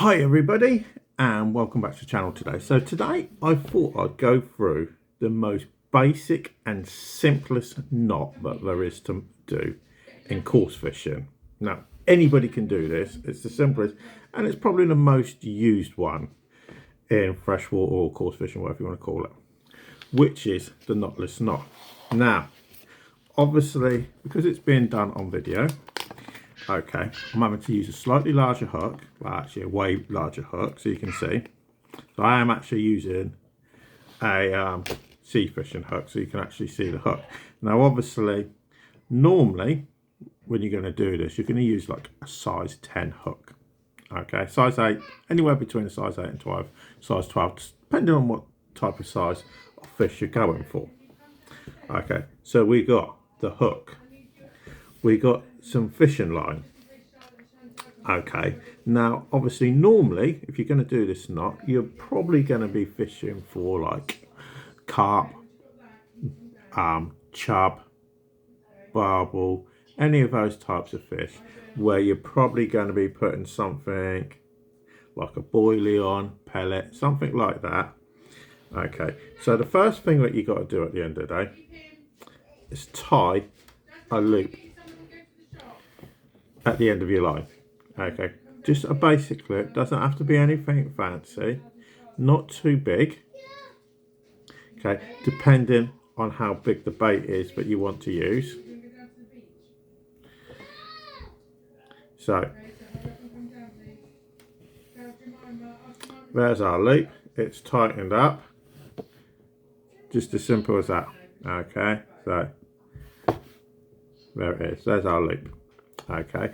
Hi everybody and welcome back to the channel today. So today I thought I'd go through the most basic and simplest knot that there is to do in coarse fishing. Now anybody can do this, it's the simplest and it's probably the most used one in freshwater or coarse fishing, whatever you want to call it, which is the knotless knot. Now obviously because it's being done on video, okay, I'm having to use a slightly larger hook, well actually a way larger hook, so you can see. So I am actually using a sea fishing hook, so you can actually see the hook. Now obviously, normally when you're going to do this, you're going to use like a size 10 hook. Okay, size 8, anywhere between a size 8 and 12, size 12, depending on what type of size of fish you're going for. Okay, so we got the hook. We got some fishing line. Okay, now obviously normally if you're going to do this knot, you're probably going to be fishing for like carp, chub, barbel, any of those types of fish, where you're probably going to be putting something like a boilie on, pellet, something like that. Okay, so the first thing that you got to do at the end of the day is tie a loop at the end of your line. Okay, just a basic loop, doesn't have to be anything fancy, not too big. Okay, depending on how big the bait is that you want to use. So there's our loop, it's tightened up, just as simple as that. Okay, so there it is, there's our loop. Okay,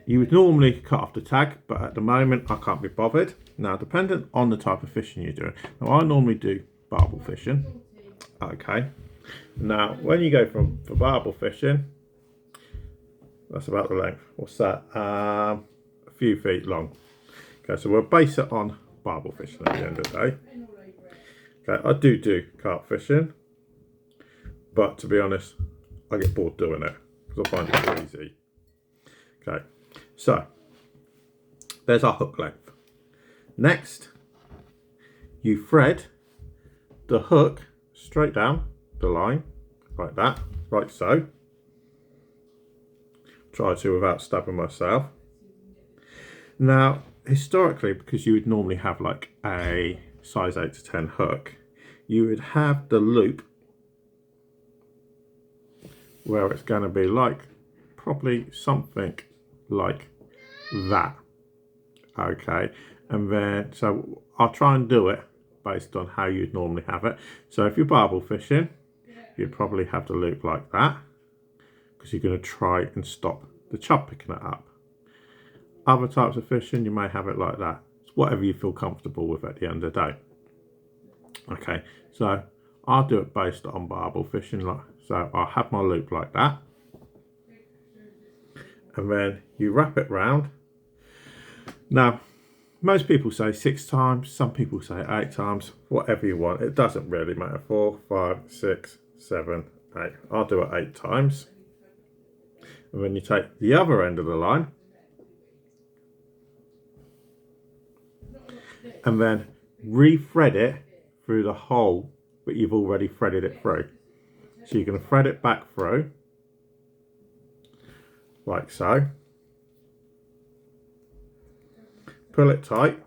you would normally cut off the tag, but at the moment I can't be bothered. Now depending on the type of fishing you're doing, now I normally do barbel fishing. Okay, now when you go for barbel fishing, that's about the length, what's that, a few feet long. Okay, so we'll base it on barbel fishing at the end of the day. Okay, I do carp fishing, but to be honest I get bored doing it because I find it too easy. Okay, so there's our hook length. Next, you thread the hook straight down the line, like that, like so. Try to without stabbing myself. Now, historically, because you would normally have like a size 8 to 10 hook, you would have the loop where it's going to be like probably something like that. Okay, and then so I'll try and do it based on how you'd normally have it. So if you're barbel fishing, you'd probably have the loop like that, because you're going to try and stop the chub picking it up. Other types of fishing, you may have it like that. It's whatever you feel comfortable with at the end of the day. Okay, so I'll do it based on barbel fishing, like so. I'll have my loop like that, and then you wrap it round. Now most people say 6 times, some people say 8 times, whatever you want, it doesn't really matter. 4, 5, 6, 7, 8. I'll do it 8 times. And then you take the other end of the line and then re-thread it through the hole that you've already threaded it through. So you're going to thread it back through like so, pull it tight,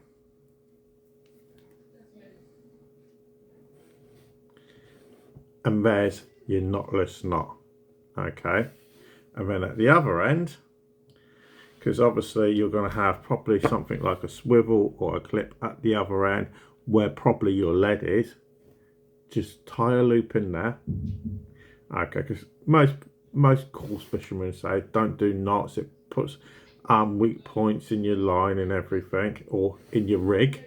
and there's your knotless knot. Okay, and then at the other end, because obviously you're going to have probably something like a swivel or a clip at the other end where probably your lead is, just tie a loop in there. Okay, because most coarse fishermen say don't do knots, it puts weak points in your line and everything, or in your rig.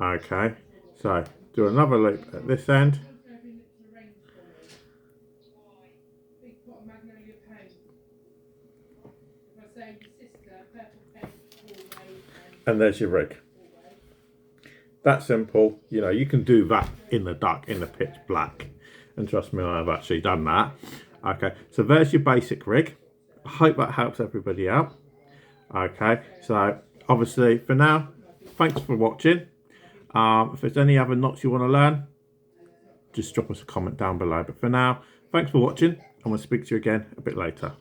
Okay, so do another loop at this end, and there's your rig. That simple. You know, you can do that in the dark, in the pitch black, and trust me, I've actually done that. Okay, so there's your basic rig. I hope that helps everybody out. Okay, so obviously, for now, thanks for watching. If there's any other knots you want to learn, just drop us a comment down below. But for now, thanks for watching, and we'll speak to you again a bit later.